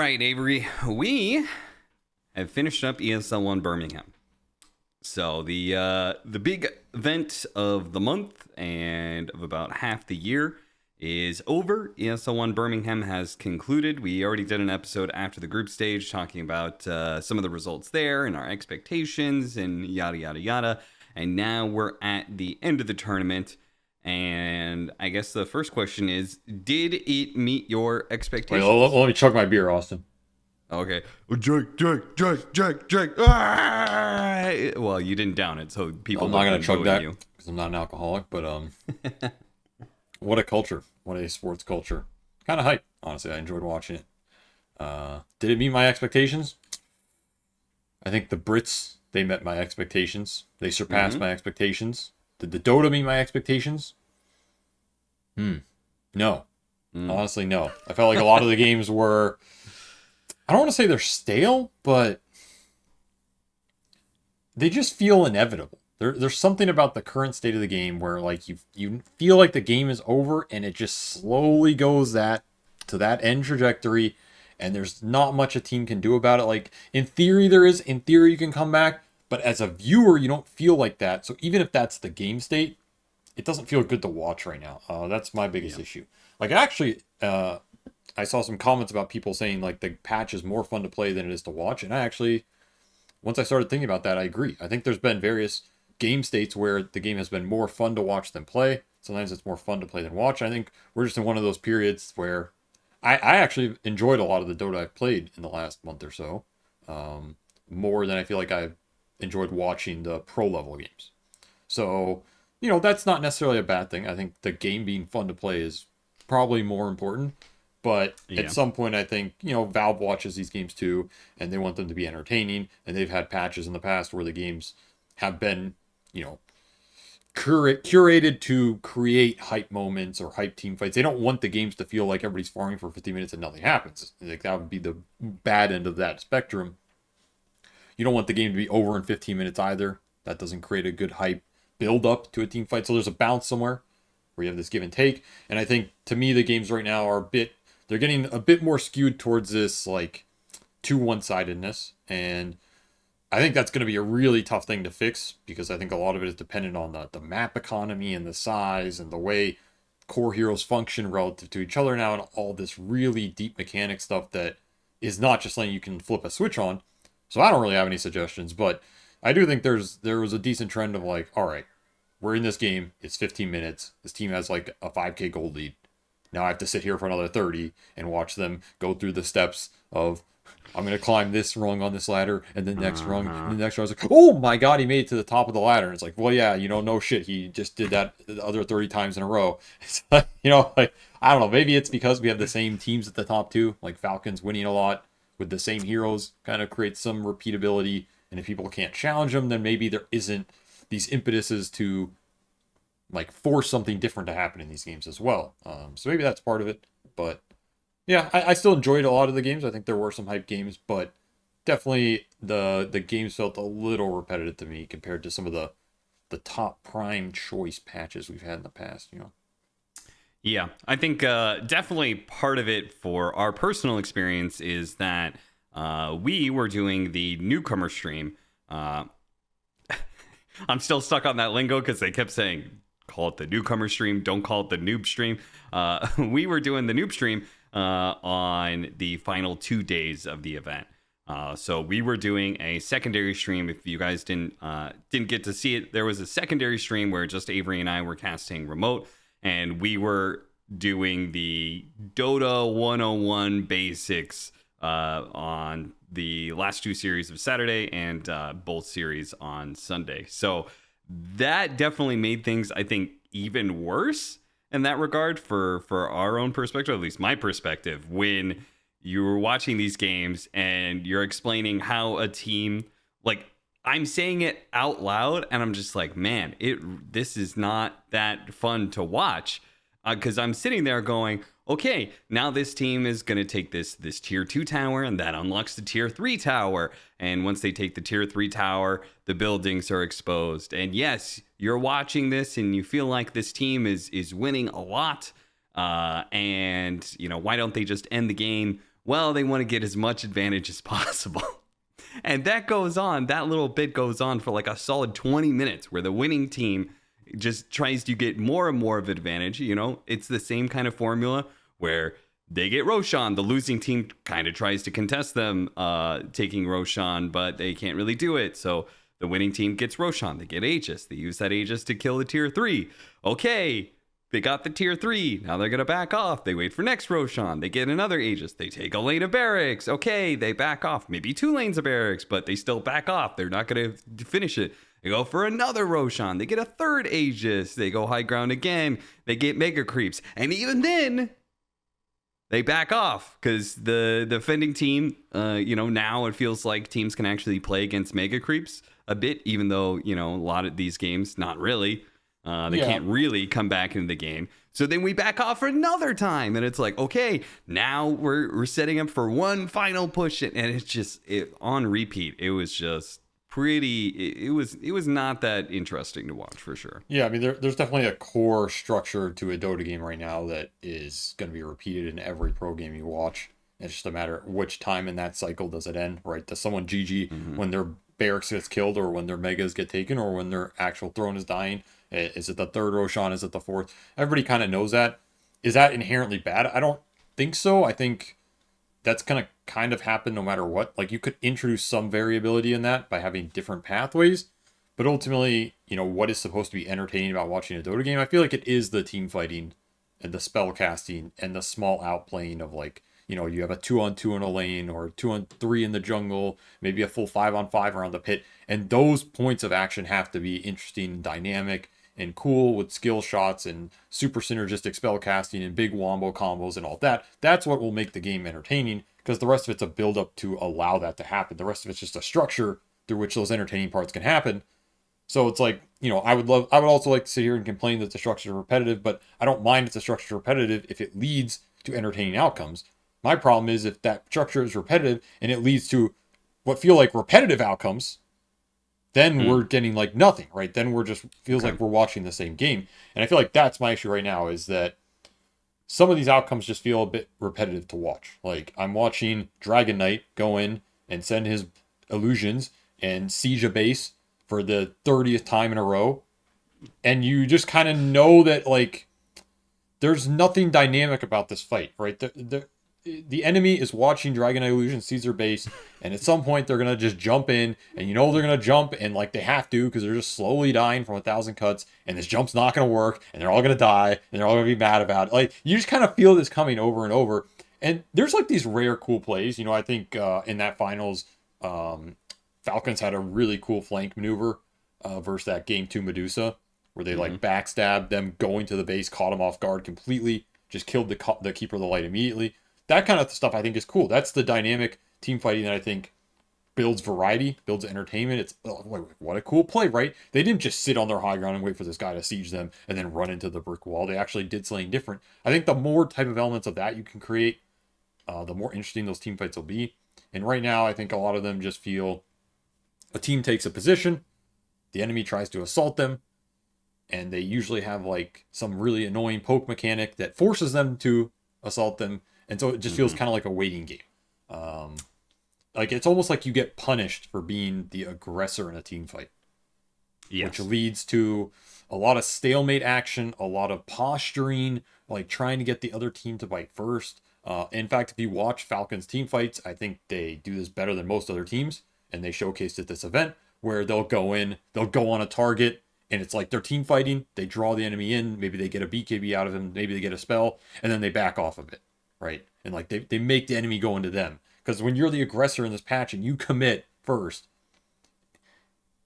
right, Avery. We have finished up ESL 1 Birmingham. So the big event of the month and of about half the year is over. ESL 1 Birmingham has concluded. We already did an episode after the group stage talking about some of the results there and our expectations and yada, yada, yada. And now we're at the end of the tournament. And I guess the first question is, did it meet your expectations? Wait, let me chug my beer, Austin. Okay. Drink. Ah! Well, you didn't down it, so people. I'm not gonna chug that because I'm not an alcoholic. But what a culture! What a sports culture! Kind of hype, honestly. I enjoyed watching it. Did it meet my expectations? I think the Brits, they met my expectations. They surpassed my expectations. Did the Dota meet my expectations? No. Honestly, no. I felt like a lot of the games were, I don't want to say they're stale, but they just feel inevitable. There's something about the current state of the game where like you feel like the game is over and it just slowly goes to that end trajectory, and there's not much a team can do about it. Like in theory there is, in theory you can come back, but as a viewer you don't feel like that. So even if that's the game state, it doesn't feel good to watch right now. That's my biggest issue. Like actually, I saw some comments about people saying like the patch is more fun to play than it is to watch. And I actually, once I started thinking about that, I agree. I think there's been various game states where the game has been more fun to watch than play. Sometimes it's more fun to play than watch. I think we're just in one of those periods where I actually enjoyed a lot of the Dota I've played in the last month or so. More than I feel like I've enjoyed watching the pro level games. So, that's not necessarily a bad thing. I think the game being fun to play is probably more important. But at some point, I think, Valve watches these games too, and they want them to be entertaining. And they've had patches in the past where the games have been, curated to create hype moments or hype team fights. They don't want the games to feel like everybody's farming for 50 minutes and nothing happens. Like that would be the bad end of that spectrum. You don't want the game to be over in 15 minutes either. That doesn't create a good hype build up to a team fight. So there's a balance somewhere where you have this give and take. And I think to me, the games right now are they're getting a bit more skewed towards this like too one-sidedness. And I think that's going to be a really tough thing to fix because I think a lot of it is dependent on the map economy and the size and the way core heroes function relative to each other now, and all this really deep mechanic stuff that is not just something you can flip a switch on. So I don't really have any suggestions, but I do think there was a decent trend of like, all right, we're in this game. It's 15 minutes. This team has like a 5K gold lead. Now I have to sit here for another 30 and watch them go through the steps of, I'm going to climb this rung on this ladder and the next rung and the next rung. I was like, oh my God, he made it to the top of the ladder. And it's like, well, yeah, no shit. He just did that the other 30 times in a row. It's like, like, I don't know. Maybe it's because we have the same teams at the top too, like Falcons winning a lot with the same heroes kind of creates some repeatability. And if people can't challenge them, then maybe there isn't these impetuses to like force something different to happen in these games as well. So maybe that's part of it. But yeah, I still enjoyed a lot of the games. I think there were some hype games, but definitely the games felt a little repetitive to me compared to some of the top prime choice patches we've had in the past, Yeah, I think definitely part of it for our personal experience is that we were doing the newcomer stream. I'm still stuck on that lingo because they kept saying, call it the newcomer stream, don't call it the noob stream. We were doing the noob stream on the final 2 days of the event. So we were doing a secondary stream. If you guys didn't get to see it, there was a secondary stream where just Avery and I were casting remote, and we were doing the Dota 101 basics on the last 2 series of Saturday and both series on Sunday. So that definitely made things, I think, even worse in that regard for our own perspective, at least my perspective, when you were watching these games and you're explaining how a team, like, I'm saying it out loud and I'm just like, man, this is not that fun to watch, because I'm sitting there going, okay, now this team is going to take this tier 2 tower, and that unlocks the tier 3 tower. And once they take the tier 3 tower, the buildings are exposed. And yes, you're watching this and you feel like this team is winning a lot. And, why don't they just end the game Well, they want to get as much advantage as possible. And that little bit goes on for like a solid 20 minutes where the winning team just tries to get more and more of an advantage. You know, it's the same kind of formula where they get Roshan. The losing team kind of tries to contest them taking Roshan, but they can't really do it. So the winning team gets Roshan. They get Aegis. They use that Aegis to kill the tier 3. Okay, they got the tier 3. Now they're going to back off. They wait for next Roshan. They get another Aegis. They take a lane of barracks. Okay, they back off. Maybe 2 lanes of barracks, but they still back off. They're not going to finish it. They go for another Roshan. They get a 3rd Aegis. They go high ground again. They get mega creeps. And even then, they back off because the defending team, now it feels like teams can actually play against mega creeps a bit, even though, a lot of these games, not really. They can't really come back into the game. So then we back off for another time. And it's like, okay, now we're setting up for one final push. And it's just on repeat. It was just it was not that interesting to watch for sure. Yeah, I mean, there's definitely a core structure to a Dota game right now that is going to be repeated in every pro game you watch. It's just a matter of which time in that cycle does it end, right? Does someone GG when their barracks gets killed, or when their megas get taken, or when their actual throne is dying? Is it the 3rd Roshan? Is it the 4th? Everybody kind of knows that. Is that inherently bad? I don't think so. I think that's going to kind of happen no matter what. Like, you could introduce some variability in that by having different pathways, but ultimately, what is supposed to be entertaining about watching a Dota game? I feel like it is the team fighting and the spell casting and the small outplaying of, like, you have a 2-on-2 in a lane, or 2-on-3 in the jungle, maybe a full 5-on-5 around the pit, and those points of action have to be interesting and dynamic and cool with skill shots and super synergistic spell casting and big wombo combos and all that. That's what will make the game entertaining, because the rest of it's a build up to allow that to happen. The rest of it's just a structure through which those entertaining parts can happen. So it's like, I would also like to sit here and complain that the structure is repetitive, but I don't mind if the structure is repetitive if it leads to entertaining outcomes. My problem is if that structure is repetitive and it leads to what feel like repetitive outcomes, then we're getting like nothing, right? Then feels like we're watching the same game. And I feel like that's my issue right now, is that some of these outcomes just feel a bit repetitive to watch. Like, I'm watching Dragon Knight go in and send his illusions and siege a base for the 30th time in a row. And you just kind of know that, like, there's nothing dynamic about this fight, right? The enemy is watching Dragon Knight Illusion seize their base, and at some point they're going to just jump in, and they're going to jump, and like they have to, because they're just slowly dying from 1,000 cuts, and this jump's not going to work, and they're all going to die, and they're all going to be mad about it. Like, you just kind of feel this coming over and over, and there's like these rare cool plays. I think in that finals, Falcons had a really cool flank maneuver versus that Game 2 Medusa, where they like backstabbed them going to the base, caught them off guard completely, just killed the Keeper of the Light immediately. That kind of stuff I think is cool. That's the dynamic team fighting that I think builds variety, builds entertainment. It's what a cool play, right? They didn't just sit on their high ground and wait for this guy to siege them and then run into the brick wall. They actually did something different. I think the more type of elements of that you can create, the more interesting those team fights will be. And right now, I think a lot of them just feel a team takes a position, the enemy tries to assault them, and they usually have like some really annoying poke mechanic that forces them to assault them. And so it just feels kind of like a waiting game. Like, it's almost like you get punished for being the aggressor in a team fight. Yes. Which leads to a lot of stalemate action, a lot of posturing, like trying to get the other team to bite first. In fact, if you watch Falcons team fights, I think they do this better than most other teams. And they showcased at this event where they'll go on a target, and it's like they're team fighting. They draw the enemy in. Maybe they get a BKB out of him. Maybe they get a spell, and then they back off of it. Right. And like they make the enemy go into them. Because when you're the aggressor in this patch and you commit first,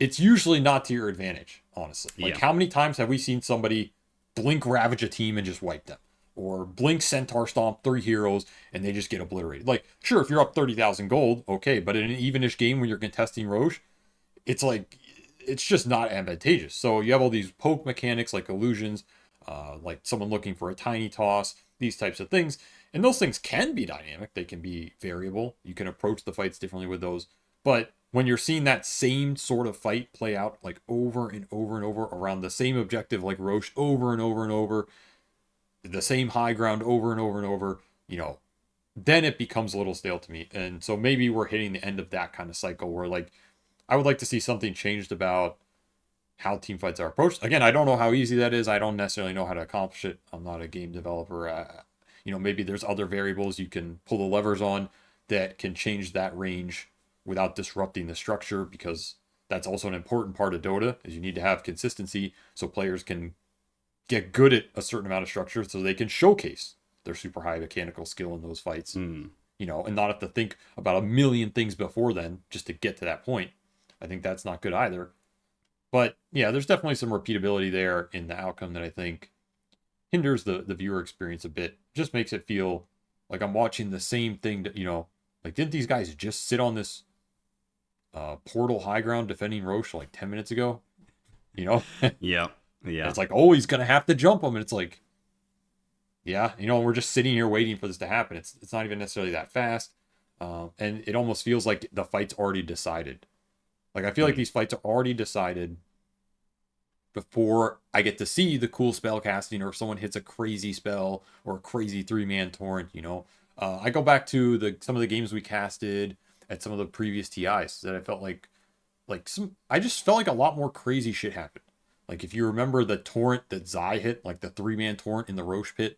it's usually not to your advantage, honestly. Like, how many times have we seen somebody blink ravage a team and just wipe them? Or blink centaur stomp 3 heroes and they just get obliterated? Like, sure, if you're up 30,000 gold, okay. But in an evenish game when you're contesting Roche, it's like, it's just not advantageous. So you have all these poke mechanics like illusions, like someone looking for a tiny toss, these types of things. And those things can be dynamic. They can be variable. You can approach the fights differently with those. But when you're seeing that same sort of fight play out like over and over and over around the same objective, like Roche, over and over and over, the same high ground over and over and over, then it becomes a little stale to me. And so maybe we're hitting the end of that kind of cycle where like I would like to see something changed about how team fights are approached. Again, I don't know how easy that is. I don't necessarily know how to accomplish it. I'm not a game developer. Maybe there's other variables you can pull the levers on that can change that range without disrupting the structure, because that's also an important part of Dota is you need to have consistency so players can get good at a certain amount of structure so they can showcase their super high mechanical skill in those fights, and not have to think about a million things before then just to get to that point. I think that's not good either. But yeah, there's definitely some repeatability there in the outcome that I think hinders the viewer experience a bit. Just makes it feel like I'm watching the same thing that, like, didn't these guys just sit on this portal high ground defending Roche like 10 minutes ago? Yeah. It's like, oh, he's going to have to jump him. And it's like, yeah, we're just sitting here waiting for this to happen. It's not even necessarily that fast. And it almost feels like the fight's already decided. Like, I feel like these fights are already decided before I get to see the cool spell casting, or if someone hits a crazy spell or a crazy 3-man torrent, I go back to some of the games we casted at some of the previous TIs that I felt I just felt like a lot more crazy shit happened. Like, if you remember the torrent that Zai hit, like the 3-man torrent in the Roche pit,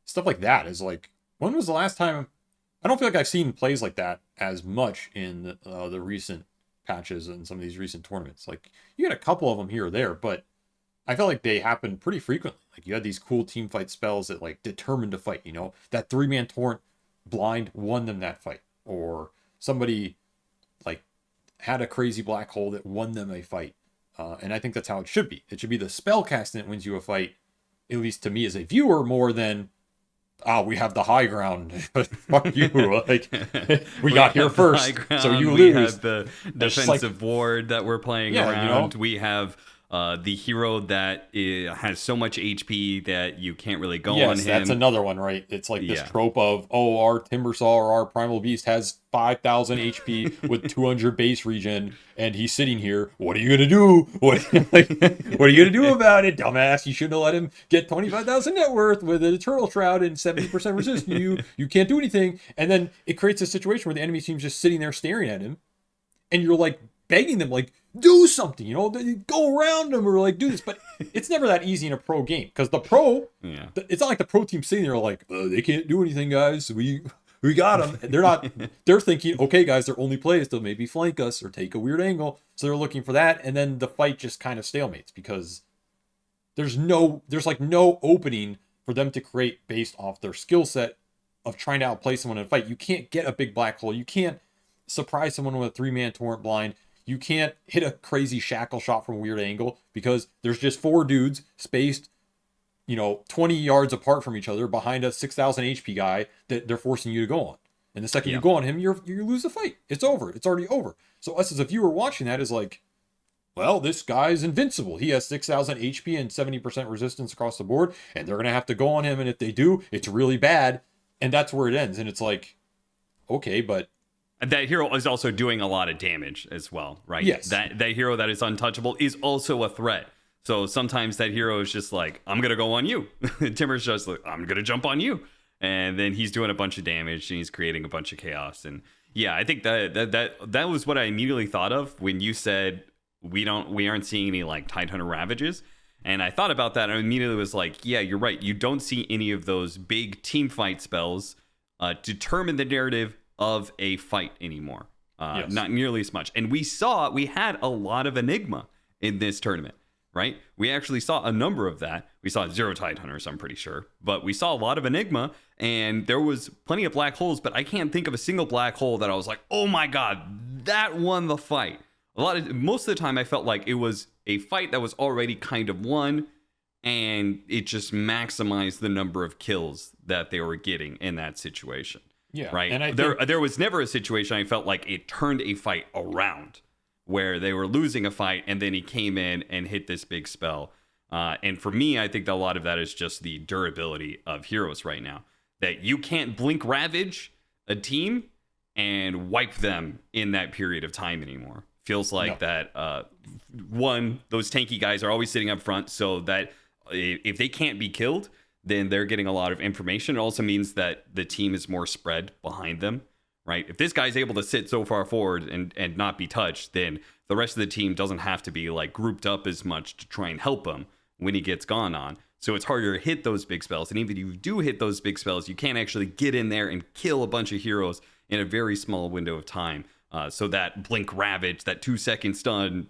stuff like that is like, when was the last time? I don't feel like I've seen plays like that as much in the recent patches and some of these recent tournaments. Like, you had a couple of them here or there, but I felt like they happened pretty frequently. Like, you had these cool team fight spells that like determined a fight. That 3-man torrent blind won them that fight, or somebody like had a crazy black hole that won them a fight. And I think that's how it should be. It should be the spell casting that wins you a fight, at least to me as a viewer, more than we have the high ground. Fuck you. Like, we got here first, so you lose. We have the defensive ward that we're playing around. We have the hero that has so much HP that you can't really go on him. That's another one, right? It's like this trope of, our Timbersaw or our Primal Beast has 5,000 HP with 200 base regen, and he's sitting here. What are you gonna do? What are you gonna do about it, dumbass? You shouldn't have let him get 25,000 net worth with an Eternal Shroud and 70% resist. You can't do anything, and then it creates a situation where the enemy team's just sitting there staring at him, and you're like begging them, like, do something, go around them or like do this. But it's never that easy in a pro game, because the pro, it's not like the pro team sitting there like, they can't do anything, guys. We got them. And they're thinking, okay, guys, their only play is to maybe flank us or take a weird angle. So they're looking for that. And then the fight just kind of stalemates, because there's like no opening for them to create based off their skill set of trying to outplay someone in a fight. You can't get a big black hole. You can't surprise someone with a 3-man torrent blind. You can't hit a crazy shackle shot from a weird angle, because there's just 4 dudes spaced, 20 yards apart from each other behind a 6,000 HP guy that they're forcing you to go on. And the second you go on him, you lose the fight. It's over. It's already over. So us as a viewer watching that is like, well, this guy's invincible. He has 6,000 HP and 70% resistance across the board, and they're going to have to go on him. And if they do, it's really bad. And that's where it ends. And it's like, okay, but that hero is also doing a lot of damage as well, right? Yes. That hero that is untouchable is also a threat. So sometimes that hero is just like, I'm going to go on you. Timber's just like, I'm going to jump on you. And then he's doing a bunch of damage and he's creating a bunch of chaos. And yeah, I think that was what I immediately thought of when you said we aren't seeing any like Tidehunter Ravages. And I thought about that and I immediately was like, yeah, you're right. You don't see any of those big team fight spells determine the narrative of a fight anymore. Not nearly as much. And we had a lot of Enigma in this tournament, right? We actually saw a number of that. We saw 0 Tidehunters, I'm pretty sure, but we saw a lot of Enigma, and there was plenty of black holes, but I can't think of a single black hole that I was like, oh my god, that won the fight. Most of the time I felt like it was a fight that was already kind of won, and it just maximized the number of kills that they were getting in that situation. Yeah, right. And there was never a situation I felt like it turned a fight around where they were losing a fight and then he came in and hit this big spell. And for me, I think that a lot of that is just the durability of heroes right now. That you can't blink Ravage a team and wipe them in that period of time anymore. Feels like that. Those tanky guys are always sitting up front, so that if they can't be killed, then they're getting a lot of information. It also means that the team is more spread behind them, right? If this guy's able to sit so far forward and not be touched, then the rest of the team doesn't have to be like grouped up as much to try and help him when he gets gone on. So it's harder to hit those big spells. And even if you do hit those big spells, you can't actually get in there and kill a bunch of heroes in a very small window of time. So that Blink Ravage, that 2-second stun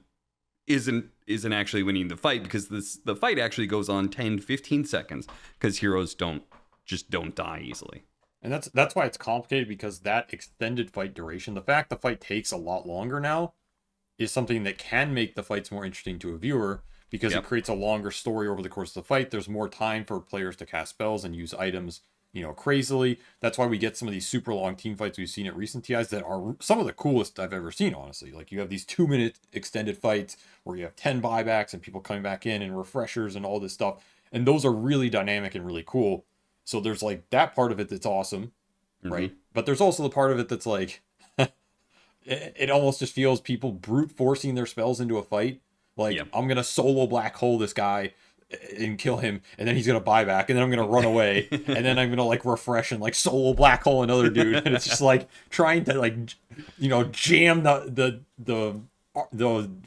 isn't actually winning the fight, because the fight actually goes on 10-15 seconds because heroes don't die easily. And that's why it's complicated, because that extended fight duration, the fact the fight takes a lot longer now, is something that can make the fights more interesting to a viewer, because it creates a longer story over the course of the fight. There's more time for players to cast spells and use items, crazily. That's why we get some of these super long team fights we've seen at recent TIs that are some of the coolest I've ever seen, honestly. Like, you have these 2-minute extended fights where you have 10 buybacks and people coming back in and refreshers and all this stuff. And those are really dynamic and really cool. So there's like that part of it that's awesome, right? But there's also the part of it that's like, it almost just feels people brute forcing their spells into a fight. Like, I'm going to solo black hole this guy and kill him, and then he's going to buy back, and then I'm going to run away, and then I'm going to like refresh and like solo black hole another dude. And it's just like trying to like, jam the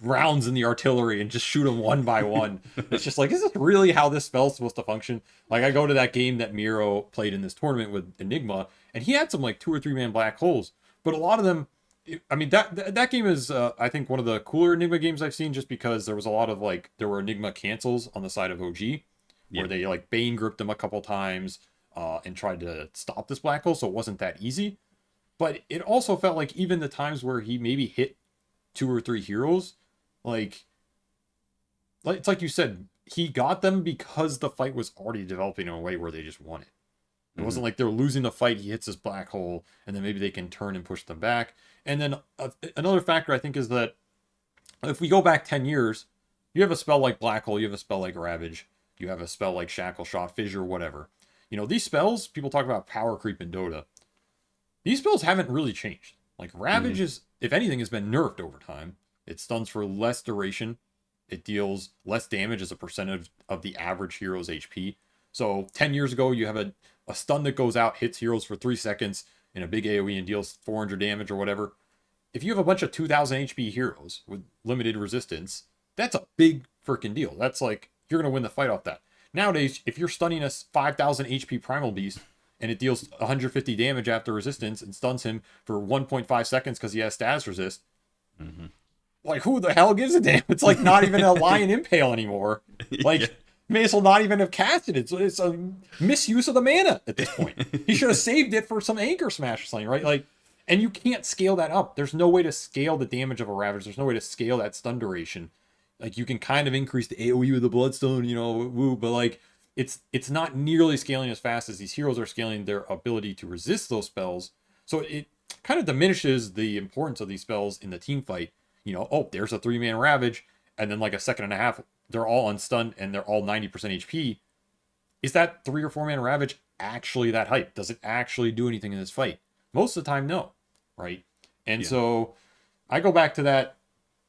rounds in the artillery and just shoot them one by one. It's just like, is this really how this spell's supposed to function? Like, I go to that game that Miro played in this tournament with Enigma, and he had some like 2 or 3 man black holes, but a lot of them, I mean, that game is, I think, one of the cooler Enigma games I've seen, just because there was a lot of like, there were Enigma cancels on the side of OG, where they like Bane gripped them a couple times and tried to stop this black hole, so it wasn't that easy. But it also felt like even the times where he maybe hit 2 or 3 heroes, like it's like you said, he got them because the fight was already developing in a way where they just won it. It wasn't like they're losing the fight, he hits this black hole, and then maybe they can turn and push them back. And then another factor, I think, is that if we go back 10 years, you have a spell like Black Hole, you have a spell like Ravage, you have a spell like Shackle Shot, Fissure, whatever. These spells, people talk about power creep in Dota. These spells haven't really changed. Like, Ravage is, if anything, has been nerfed over time. It stuns for less duration. It deals less damage as a percentage of the average hero's HP. So 10 years ago, you have a stun that goes out, hits heroes for 3 seconds in a big AoE and deals 400 damage or whatever. If you have a bunch of 2000 HP heroes with limited resistance, that's a big freaking deal. That's like, you're going to win the fight off that. Nowadays, if you're stunning a 5000 HP Primal Beast and it deals 150 damage after resistance and stuns him for 1.5 seconds because he has status resist, like, who the hell gives a damn? It's like not even a Lion Impale anymore. Like, may as well not even have casted it. So it's a misuse of the mana at this point. He should have saved it for some Anchor Smash or something, right? Like, and you can't scale that up. There's no way to scale the damage of a Ravage. There's no way to scale that stun duration. Like, you can kind of increase the AoE with the Bloodstone, but like, it's not nearly scaling as fast as these heroes are scaling their ability to resist those spells. So it kind of diminishes the importance of these spells in the team fight. There's a 3-man Ravage, and then like a second and a half, they're all unstunned and they're all 90% HP. Is that 3 or 4-man Ravage actually that hype? Does it actually do anything in this fight? Most of the time, no, right? And so I go back to that.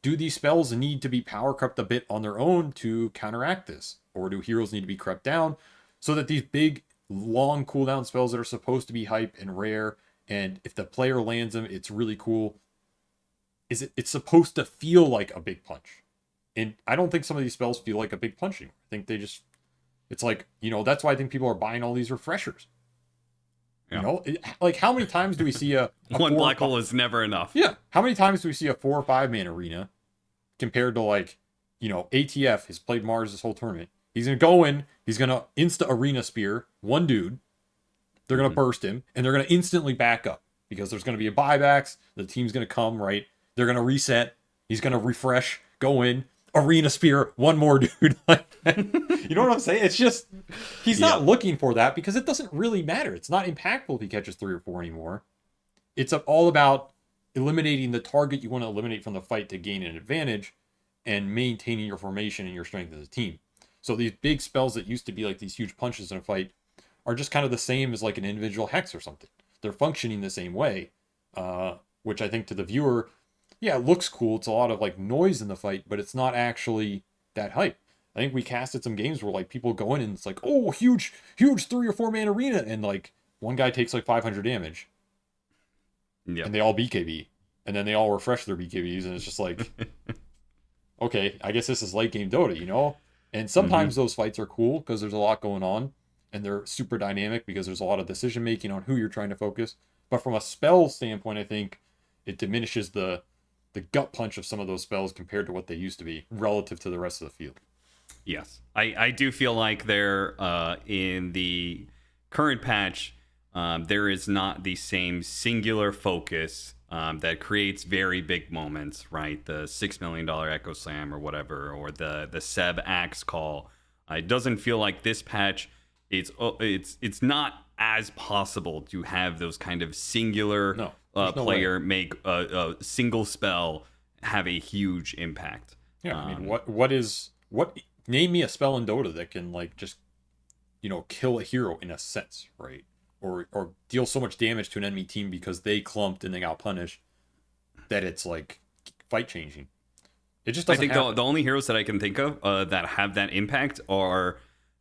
Do these spells need to be power crept a bit on their own to counteract this? Or do heroes need to be crept down so that these big, long cooldown spells that are supposed to be hype and rare, and if the player lands them, it's really cool, it's supposed to feel like a big punch? And I don't think some of these spells feel like a big punch anymore. I think they just, it's like, that's why I think people are buying all these refreshers. Like, how many times do we see a one black hole is never enough. Yeah. How many times do we see a 4 or 5-man arena compared to like, ATF has played Mars this whole tournament. He's going to go in, he's going to insta arena spear one dude. They're going to burst him, and they're going to instantly back up because there's going to be a buybacks. The team's going to come, right? They're going to reset. He's going to refresh, go in, arena spear one more dude. You know what I'm saying? It's just, he's not looking for that because it doesn't really matter. It's not impactful if he catches 3 or 4 anymore. It's all about eliminating the target you want to eliminate from the fight to gain an advantage and maintaining your formation and your strength as a team. So these big spells that used to be like these huge punches in a fight are just kind of the same as like an individual hex or something. They're functioning the same way, which I think to the viewer, it looks cool. It's a lot of like noise in the fight, but it's not actually that hype. I think we casted some games where like people go in and it's like, oh, huge 3 or 4 man arena, and like one guy takes like 500 damage, Yeah. and they all BKB, and then they all refresh their BKBs, and it's just like, okay, I guess this is late game Dota, you know? And sometimes those fights are cool because there's a lot going on, and they're super dynamic because there's a lot of decision making on who you're trying to focus. But from a spell standpoint, I think it diminishes the gut punch of some of those spells compared to what they used to be relative to the rest of the field. Yes, I do feel like there in the current patch, there is not the same singular focus that creates very big moments, right? The $6 million Echo Slam or whatever, or the Seb Axe call. It doesn't feel like this patch. It's not as possible to have those kind of singular player make a single spell have a huge impact. Yeah, I mean, what? Name me a spell in Dota that can like just, you know, kill a hero in a sense, right? Or deal so much damage to an enemy team because they clumped and they got punished that it's like fight changing. It just doesn't. I think the only heroes that I can think of that have that impact are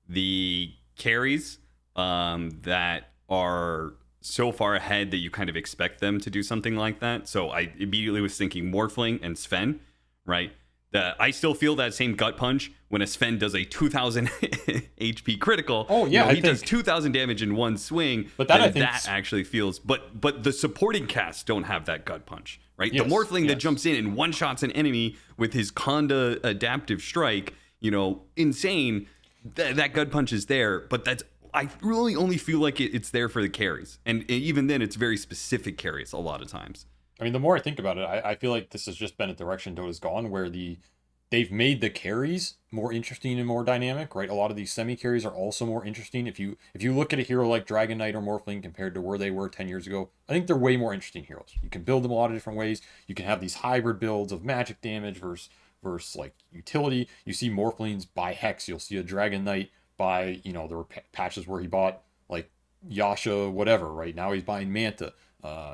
the carries that are so far ahead that you kind of expect them to do something like that. So I immediately was thinking Morphling and Sven, right? I still feel that same gut punch when a Sven does a 2,000 HP critical. Oh yeah, he does 2,000 damage in one swing. But that actually feels. But the supporting casts don't have that gut punch, right? Yes, the Morphling that jumps in and one shots an enemy with his Conda adaptive strike, you know, insane. That gut punch is there, but I really only feel like it's there for the carries, and even then, it's very specific carries a lot of times. I mean, the more I think about it, I feel like this has just been a direction Dota's gone where they've made the carries more interesting and more dynamic, right? A lot of these semi carries are also more interesting. If you look at a hero like Dragon Knight or Morphling compared to where they were 10 years ago, I think they're way more interesting heroes. You can build them a lot of different ways. You can have these hybrid builds of magic damage versus like utility. You see Morphlings buy Hex. You'll see a Dragon Knight buy, you know, there were patches where he bought like Yasha, whatever, right? Now he's buying Manta.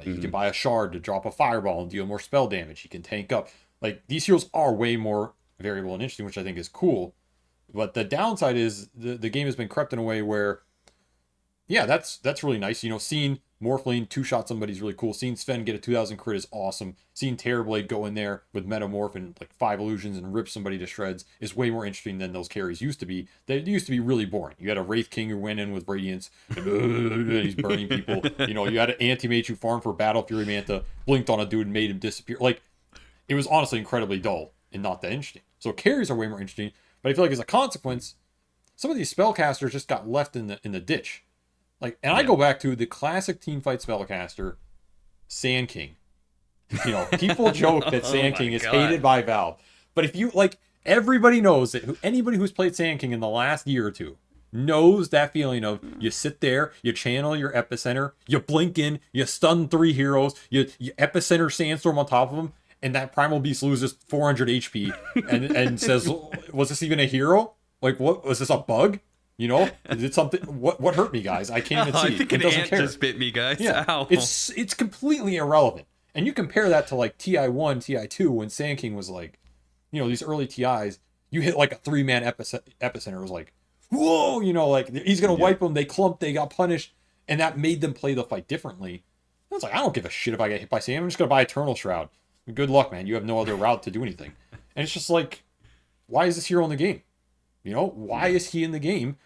He can buy a shard to drop a fireball and deal more spell damage. He can tank up. Like, these heroes are way more variable and interesting, which I think is cool. But the downside is the game has been crept in a way where, yeah, that's really nice. You know, seeing Morphling two-shot somebody's really cool. Seeing Sven get a 2,000 crit is awesome. Seeing Terrorblade go in there with Metamorph and like 5 illusions and rip somebody to shreds is way more interesting than those carries used to be. They used to be really boring. You had a Wraith King who went in with Radiance and he's burning people. You know, you had an Anti-Mage who farmed for Battle Fury Manta, blinked on a dude and made him disappear. Like, it was honestly incredibly dull and not that interesting. So carries are way more interesting, but I feel like as a consequence, some of these spellcasters just got left in the ditch. Like, and I go back to the classic teamfight spellcaster, Sand King. You know, people joke that Sand King is hated by Valve, but if you like, everybody knows that anybody who's played Sand King in the last year or two knows that feeling of you sit there, you channel your epicenter, you blink in, you stun 3 heroes, you epicenter sandstorm on top of them, and that primal beast loses 400 HP and says, "Was this even a hero? Like, what was this, a bug?" You know, is it something? What hurt me, guys? I can't even see. I think an ant just bit me, guys. Yeah, ow. It's completely irrelevant. And you compare that to like TI1, TI2, when Sand King was like, you know, these early TIs, you hit like a 3-man epicenter. It was like, whoa, you know, like he's gonna wipe them. They clumped, they got punished, and that made them play the fight differently. I was like, I don't give a shit if I get hit by Sand. I'm just gonna buy Eternal Shroud. Good luck, man. You have no other route to do anything. And it's just like, why is this hero in the game? You know, why is he in the game?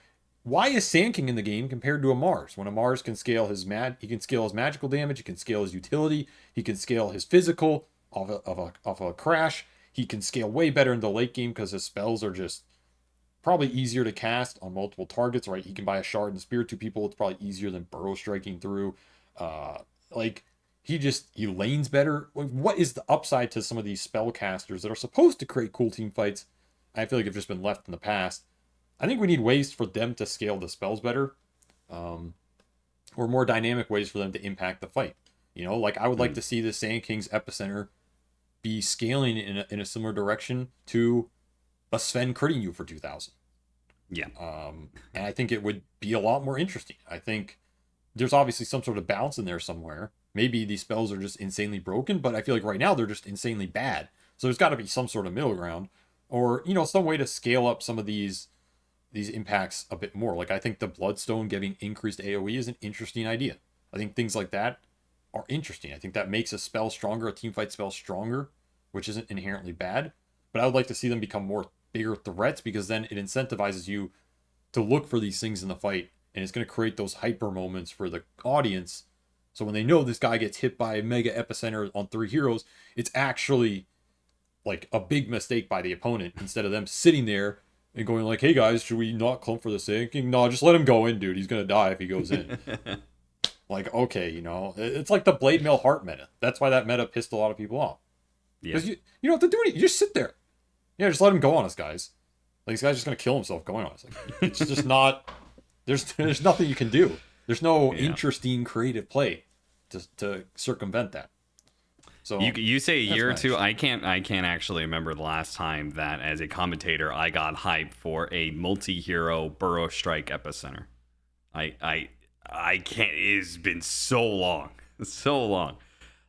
Why is Sand King in the game compared to a Mars? When a Mars can scale his he can scale his magical damage, he can scale his utility, he can scale his physical off a crash. He can scale way better in the late game because his spells are just probably easier to cast on multiple targets, right? He can buy a shard and spear 2 people. It's probably easier than burrow striking through. Like, he lanes better. Like, what is the upside to some of these spellcasters that are supposed to create cool team fights? I feel like have just been left in the past. I think we need ways for them to scale the spells better, or more dynamic ways for them to impact the fight. You know, like I would like to see the Sand King's epicenter be scaling in a similar direction to a Sven critting you for 2,000. Yeah. And I think it would be a lot more interesting. I think there's obviously some sort of balance in there somewhere. Maybe these spells are just insanely broken, but I feel like right now they're just insanely bad. So there's got to be some sort of middle ground. or some way to scale up some of these impacts a bit more. Like I think the Bloodstone giving increased AoE is an interesting idea. I think things like that are interesting. I think that makes a spell stronger, a teamfight spell stronger, which isn't inherently bad. But I would like to see them become more bigger threats, because then it incentivizes you to look for these things in the fight, and it's going to create those hyper moments for the audience. So when they know this guy gets hit by a mega epicenter on 3 heroes, it's actually like a big mistake by the opponent, instead of them sitting there and going like, hey guys, should we not clump for the Sand King? No, just let him go in, dude. He's going to die if he goes in. Like, okay, it's like the Blade Mail Heart meta. That's why that meta pissed a lot of people off. Because you don't have to do anything. You just sit there. Yeah, just let him go on us, guys. Like, this guy's just going to kill himself going on us. Like, it's just not... There's nothing you can do. There's no interesting creative play to circumvent that. So you say a year or two. I can't actually remember the last time that as a commentator I got hyped for a multi-hero Burrow Strike epicenter. I can't. It's been so long, so long.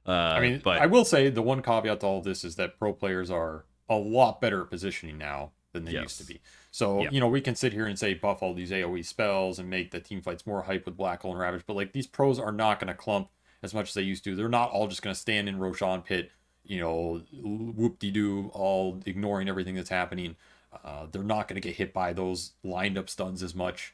But I will say the one caveat to all of this is that pro players are a lot better at positioning now than they used to be. So, we can sit here and say buff all these AoE spells and make the team fights more hype with Black Hole and Ravage, but like these pros are not going to clump as much as they used to. They're not all just going to stand in Roshan Pit, whoop-de-doo, all ignoring everything that's happening. They're not going to get hit by those lined up stuns as much.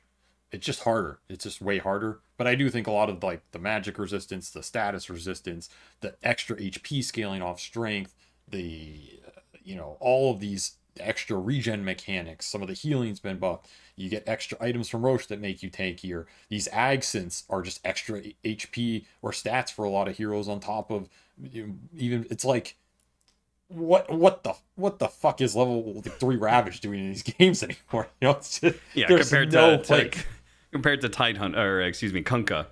It's just harder. It's just way harder. But I do think a lot of like the magic resistance, the status resistance, the extra HP scaling off strength, the all of these extra regen mechanics, some of the healing's been buffed. You get extra items from Roche that make you tankier. These ag synths are just extra HP or stats for a lot of heroes on top of even. It's like what the fuck is level 3 Ravage doing in these games anymore? It's just, compared to Kunkka,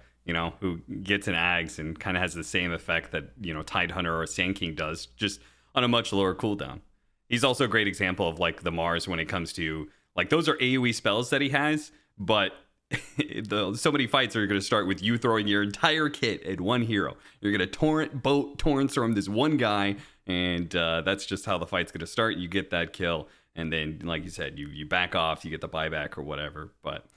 who gets an Ags and kind of has the same effect that Tidehunter or Sand King does, just on a much lower cooldown. He's also a great example of like the Mars when it comes to like those are AoE spells that he has, but so many fights are going to start with you throwing your entire kit at one hero. You're going to torrents from this one guy, and that's just how the fight's going to start. You get that kill, and then like you said, you back off, you get the buyback or whatever. But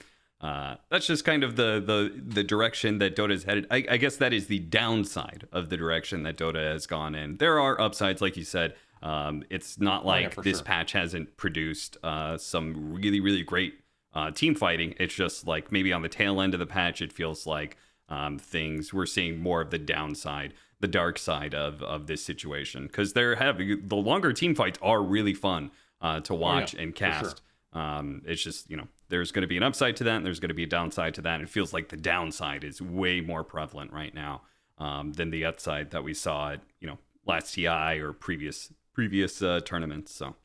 that's just kind of the direction that Dota is headed. I guess that is the downside of the direction that Dota has gone in. There are upsides, like you said. It's not like this patch hasn't produced some really, really great team fighting. It's just like maybe on the tail end of the patch, it feels like we're seeing more of the downside, the dark side of this situation. Because the longer team fights are really fun to watch and cast. Sure. It's just, there's going to be an upside to that, and there's going to be a downside to that. And it feels like the downside is way more prevalent right now than the upside that we saw at, last TI or previous tournaments. So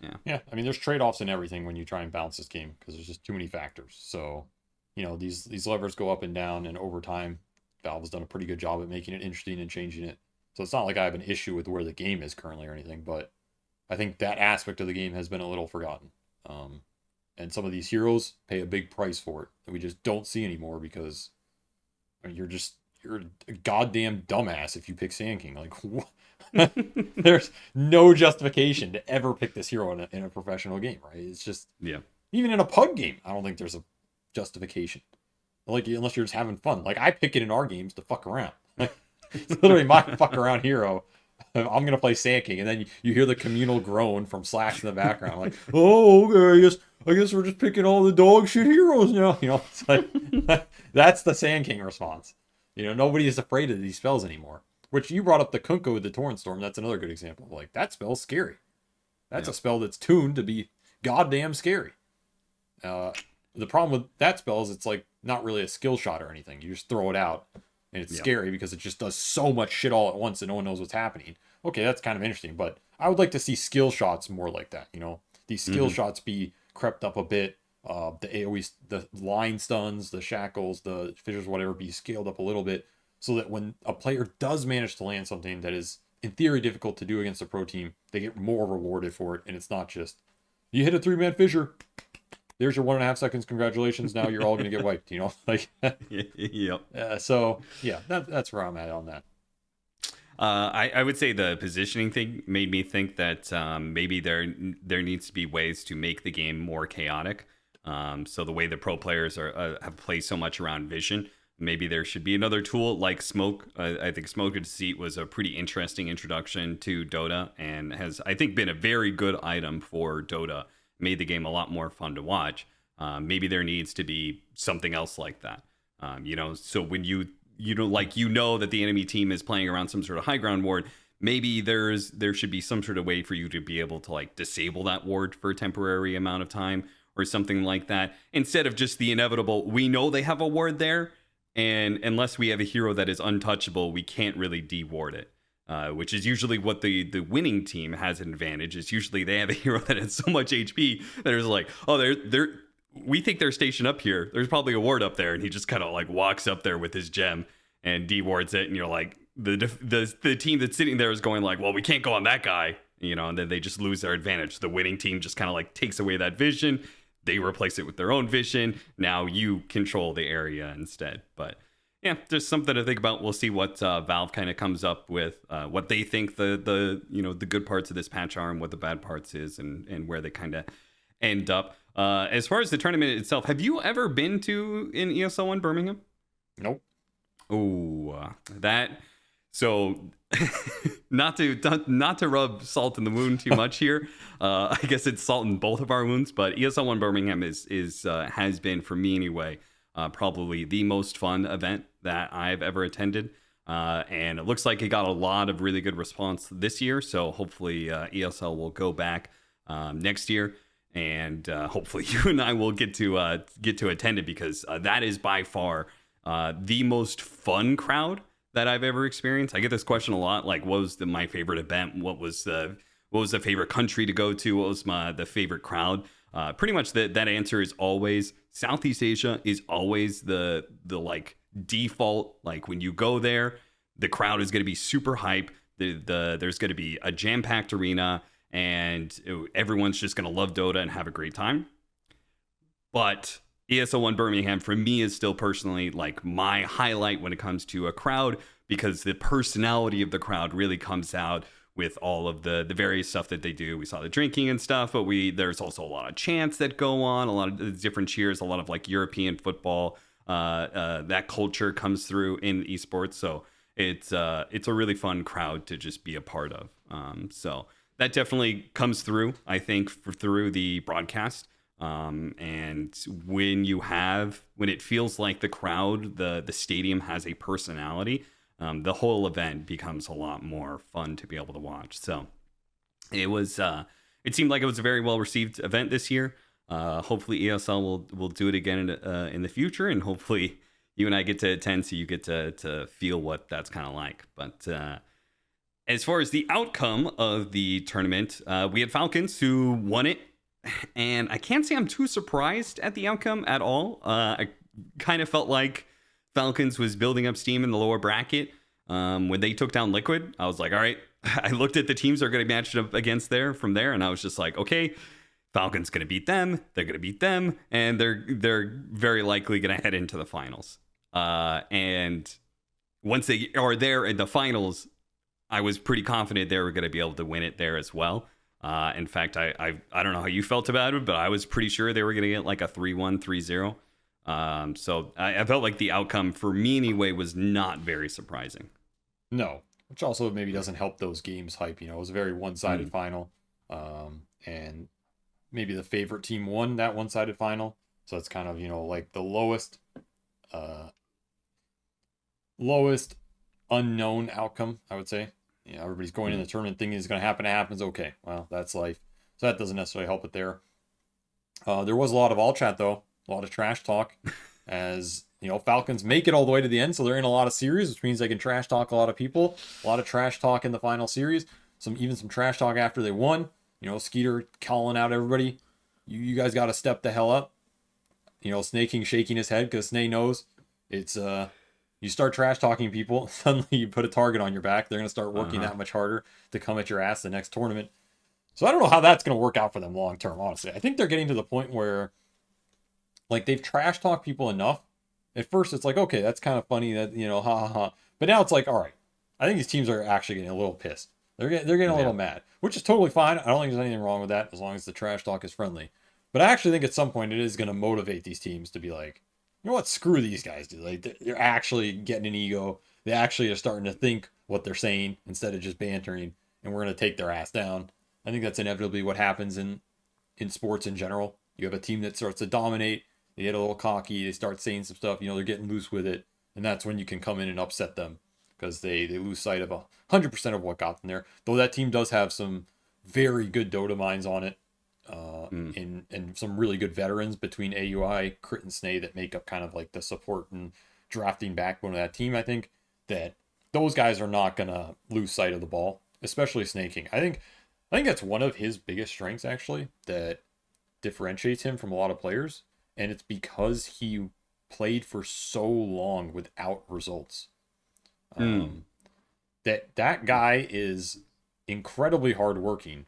I mean, there's trade-offs in everything when you try and balance this game, because there's just too many factors. So these levers go up and down, and over time Valve has done a pretty good job at making it interesting and changing it. So it's not like I have an issue with where the game is currently or anything, but I think that aspect of the game has been a little forgotten, and some of these heroes pay a big price for it that we just don't see anymore, because you're a goddamn dumbass if you pick Sand King. Like, what? There's no justification to ever pick this hero in a professional game, right? It's just, even in a pug game, I don't think there's a justification. Like, unless you're just having fun. Like, I pick it in our games to fuck around. Like, it's literally my fuck around hero. I'm gonna play Sand King, and then you hear the communal groan from Slash in the background, like, oh, okay, I guess we're just picking all the dog shit heroes now. It's like that's the Sand King response. Nobody is afraid of these spells anymore. Which you brought up the Kunkka with the Torrent Storm. That's another good example. Like, that spell's scary. That's a spell that's tuned to be goddamn scary. The problem with that spell is it's like not really a skill shot or anything. You just throw it out, and it's scary because it just does so much shit all at once and no one knows what's happening. Okay, that's kind of interesting, but I would like to see skill shots more like that. These skill shots be crept up a bit. The AoE, the line stuns, the shackles, the fissures, whatever, be scaled up a little bit, so that when a player does manage to land something that is, in theory, difficult to do against a pro team, they get more rewarded for it, and it's not just, you hit a 3-man fissure, there's your 1.5 seconds, congratulations, now you're all going to get wiped, Like, yep. So, yeah, that's where I'm at on that. I would say the positioning thing made me think that maybe there needs to be ways to make the game more chaotic. So the way the pro players have played so much around vision, maybe there should be another tool like smoke. I think Smoke and Deceit was a pretty interesting introduction to Dota and has, I think, been a very good item for Dota. Made the game a lot more fun to watch. Maybe there needs to be something else like that. So when you know that the enemy team is playing around some sort of high ground ward, maybe there should be some sort of way for you to be able to like disable that ward for a temporary amount of time or something like that, instead of just the inevitable, we know they have a ward there, and unless we have a hero that is untouchable, we can't really de-ward it. Which is usually what the winning team has an advantage. Is usually they have a hero that has so much HP that is like, oh, we think they're stationed up here. There's probably a ward up there, and he just kind of like walks up there with his gem and de-wards it, and you're like, the team that's sitting there is going like, well, we can't go on that guy, and then they just lose their advantage. The winning team just kind of like takes away that vision. They replace it with their own vision. Now you control the area instead. But yeah, there's something to think about. We'll see what Valve kind of comes up with, what they think the good parts of this patch are and what the bad parts is, and where they kind of end up. As far as the tournament itself, have you ever been to an ESL 1 Birmingham? Nope. Oh, that. So, not to rub salt in the wound too much here. I guess it's salt in both of our wounds. But ESL 1 Birmingham has been, for me anyway, probably the most fun event that I've ever attended. And it looks like it got a lot of really good response this year. So hopefully ESL will go back next year. And hopefully you and I will get to attend it, because that is by far the most fun crowd that I've ever experienced. I get this question a lot, like, what was my favorite event? What was the favorite country to go to? What was the favorite crowd? Pretty much that answer is always Southeast Asia is always the like default. Like when you go there, the crowd is going to be super hype. There's going to be a jam-packed arena, and everyone's just going to love Dota and have a great time. But ESL 1 Birmingham, for me, is still personally like my highlight when it comes to a crowd, because the personality of the crowd really comes out with all of the various stuff that they do. We saw the drinking and stuff, but there's also a lot of chants that go on, a lot of different cheers, a lot of like European football. That culture comes through in esports, so it's a really fun crowd to just be a part of. So that definitely comes through, I think, through the broadcast. And when it feels like the crowd, the stadium has a personality, the whole event becomes a lot more fun to be able to watch. So it seemed like it was a very well received event this year. Hopefully ESL will do it again in the future, and hopefully you and I get to attend, so you get to feel what that's kind of like. But as far as the outcome of the tournament, we had Falcons who won it. And I can't say I'm too surprised at the outcome at all. I kind of felt like Falcons was building up steam in the lower bracket. When they took down Liquid, I was like, all right. I looked at the teams they're going to match up against from there, and I was just like, okay, Falcons going to beat them. They're going to beat them, and they're very likely going to head into the finals. And once they are there in the finals, I was pretty confident they were going to be able to win it there as well. In fact, I don't know how you felt about it, but I was pretty sure they were going to get like a 3-1, 3-0. So I felt like the outcome, for me anyway, was not very surprising. No, which also maybe doesn't help those games hype. It was a very one-sided final. And maybe the favorite team won that one-sided final. So it's kind of, like the lowest unknown outcome, I would say. Everybody's going in the tournament thinking it's going to happen. It happens. Okay, well, that's life. So that doesn't necessarily help it there. There was a lot of all chat, though. A lot of trash talk. As, Falcons make it all the way to the end, so they're in a lot of series, which means they can trash talk a lot of people. A lot of trash talk in the final series. Even some trash talk after they won. Skeeter calling out everybody. You guys got to step the hell up. Snaking shaking his head, because Snake knows it's... You start trash talking people, suddenly you put a target on your back. They're going to start working that much harder to come at your ass the next tournament. So I don't know how that's going to work out for them long term, honestly. I think they're getting to the point where, like, they've trash talked people enough. At first, it's like, okay, that's kind of funny that, ha ha ha. But now it's like, all right, I think these teams are actually getting a little pissed. They're getting a little mad, which is totally fine. I don't think there's anything wrong with that as long as the trash talk is friendly. But I actually think at some point it is going to motivate these teams to be like, you know what, screw these guys, dude. Like they're actually getting an ego. They actually are starting to think what they're saying instead of just bantering, and we're going to take their ass down. I think that's inevitably what happens in sports in general. You have a team that starts to dominate. They get a little cocky. They start saying some stuff. They're getting loose with it, and that's when you can come in and upset them because they lose sight of 100% of what got them there. Though that team does have some very good Dota minds on it, and some really good veterans between AUI, Crit, and Snay that make up kind of like the support and drafting backbone of that team. I think that those guys are not gonna lose sight of the ball, especially Snaking. I think that's one of his biggest strengths actually that differentiates him from a lot of players, and it's because he played for so long without results. That guy is incredibly hardworking,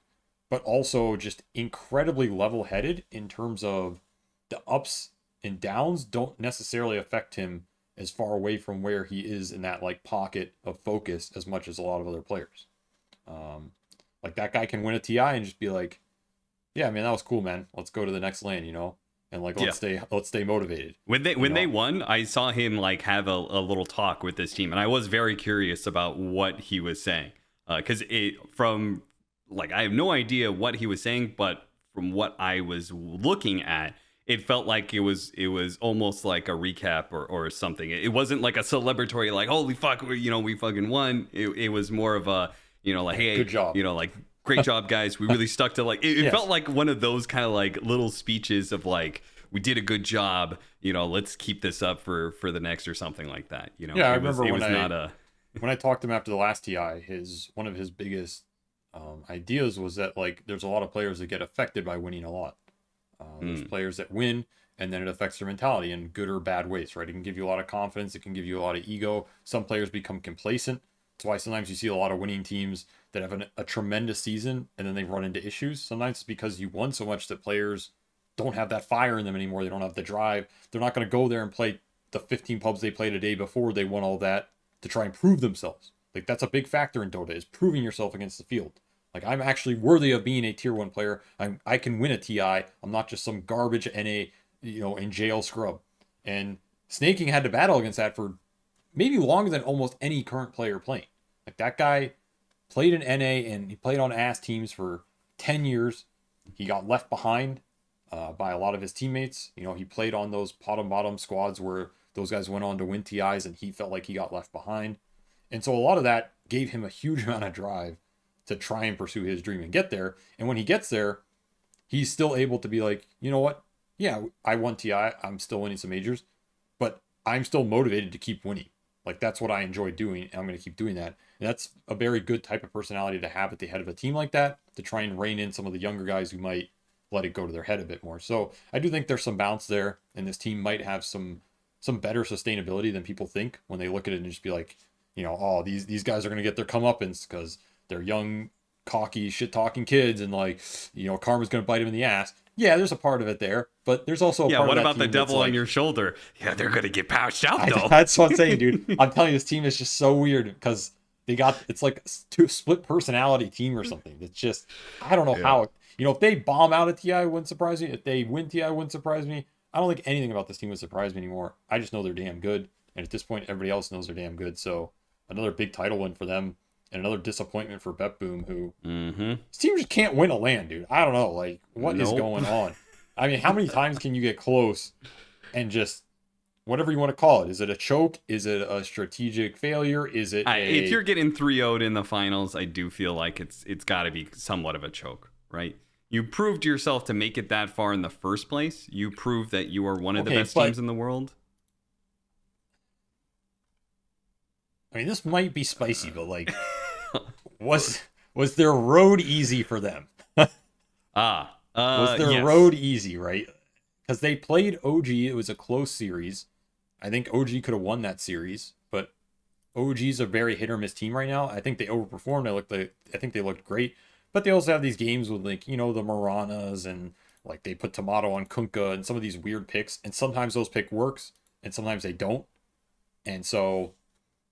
but also just incredibly level-headed in terms of the ups and downs don't necessarily affect him as far away from where he is in that like pocket of focus as much as a lot of other players. Like that guy can win a TI and just be like, yeah, man, that was cool, man. Let's go to the next lane, and like let's stay motivated. When they won, I saw him like have a little talk with this team, and I was very curious about what he was saying, because from like I have no idea what he was saying, but from what I was looking at, it felt like it was almost like a recap or something. It wasn't like a celebratory like holy fuck, we fucking won. It was more of a like hey, good job, like great job guys, we really stuck to like it Yes. felt like one of those kind of like little speeches of like we did a good job, let's keep this up for the next or something like that. Yeah, I remember when I talked to him after the last TI, one of his biggest ideas was that like there's a lot of players that get affected by winning a lot. There's players that win and then it affects their mentality in good or bad ways, right? It can give you a lot of confidence, it can give you a lot of ego. Some players become complacent. That's why sometimes you see a lot of winning teams that have a tremendous season and then they run into issues. Sometimes it's because you won so much that players don't have that fire in them anymore. They don't have the drive. They're not going to go there and play the 15 pubs they played a day before they won all that to try and prove themselves. Like that's a big factor in Dota, is proving yourself against the field. Like I'm actually worthy of being a tier 1 player. I can win a TI. I'm not just some garbage NA, in jail scrub. And Snaking had to battle against that for maybe longer than almost any current player playing. Like that guy played in NA and he played on ass teams for 10 years. He got left behind by a lot of his teammates. He played on those bottom squads where those guys went on to win TIs and he felt like he got left behind. And so a lot of that gave him a huge amount of drive to try and pursue his dream and get there. And when he gets there, he's still able to be like, you know what? Yeah, I won TI. I'm still winning some majors, but I'm still motivated to keep winning. Like that's what I enjoy doing, and I'm going to keep doing that. And that's a very good type of personality to have at the head of a team like that, to try and rein in some of the younger guys who might let it go to their head a bit more. So I do think there's some bounce there, and this team might have some better sustainability than people think when they look at it and just be like, oh, these guys are going to get their comeuppance because they're young, cocky, shit-talking kids, and like, karma's going to bite them in the ass. Yeah, there's a part of it there, but there's also a part what of that about the team devil like, on your shoulder? Yeah, they're going to get pouched out though. That's what I'm saying, dude. I'm telling you, this team is just so weird because it's like a split personality team or something. It's just, I don't know how, if they bomb out a TI, it wouldn't surprise me. If they win TI, it wouldn't surprise me. I don't think anything about this team would surprise me anymore. I just know they're damn good. And at this point, everybody else knows they're damn good. So another big title win for them. And another disappointment for BetBoom, who this team just can't win a LAN, dude. I don't know, like what is going on? I mean, how many times can you get close and just whatever you want to call it? Is it a choke? Is it a strategic failure? Is it if you're getting 3-0'd in the finals, I do feel like it's got to be somewhat of a choke, right? You proved yourself to make it that far in the first place. You proved that you are one of the best teams in the world. I mean, this might be spicy, but like, was their road easy for them? Was their road easy, right? Because they played OG. It was a close series. I think OG could have won that series, but OG's a very hit or miss team right now. I think they overperformed. I think they looked great, but they also have these games with like, the Maranas, and like they put Tomato on Kunkka and some of these weird picks, and sometimes those pick works and sometimes they don't. And so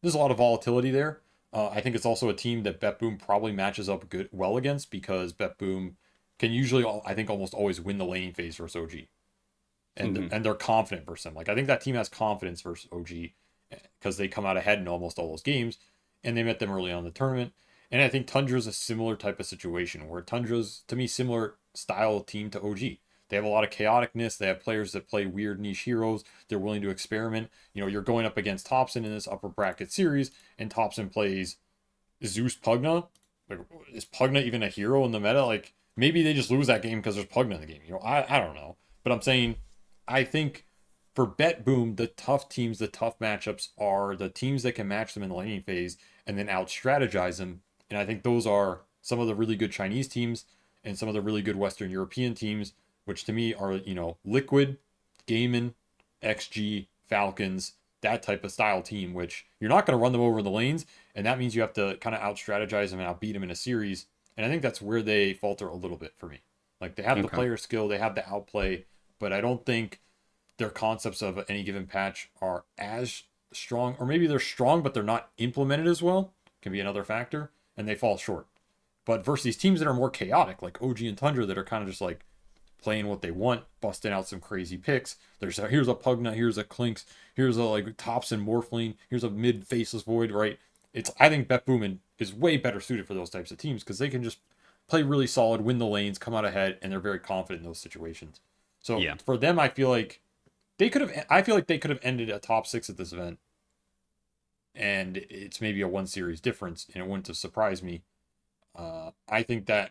there's a lot of volatility there. I think it's also a team that BetBoom probably matches up well against because BetBoom can usually, I think, almost always win the laning phase versus OG, and they're confident versus them. Like I think that team has confidence versus OG because they come out ahead in almost all those games, and they met them early on in the tournament. And I think Tundra's a similar type of situation where Tundra's, to me, similar style team to OG. They have a lot of chaoticness. They have players that play weird niche heroes. They're willing to experiment. You know, you're going up against Thompson in this upper bracket series, and Thompson plays Zeus Pugna. Like, is Pugna even a hero in the meta? Like, maybe they just lose that game because there's Pugna in the game. You know, I don't know. But I'm saying, I think for BetBoom, the tough teams, the tough matchups are the teams that can match them in the laning phase and then out strategize them. And I think those are some of the really good Chinese teams and some of the really good Western European teams, which to me are, you know, Liquid, Gaiman, XG, Falcons, that type of style team, which you're not going to run them over in the lanes. And that means you have to kind of out strategize them and outbeat them in a series. And I think that's where they falter a little bit for me. Like they have the player skill, they have the outplay, but I don't think their concepts of any given patch are as strong, or maybe they're strong, but they're not implemented as well. Can be another factor, and they fall short. But versus these teams that are more chaotic, like OG and Tundra, that are kind of just like playing what they want, busting out some crazy picks. Here's a Pugna, here's a Clinks, here's a like Thompson Morphling, here's a mid faceless Void, right? I think BetBoom is way better suited for those types of teams because they can just play really solid, win the lanes, come out ahead, and they're very confident in those situations. So for them, I feel like they could have ended a top 6 at this event, and it's maybe a 1 series difference, and it wouldn't have surprised me. I think the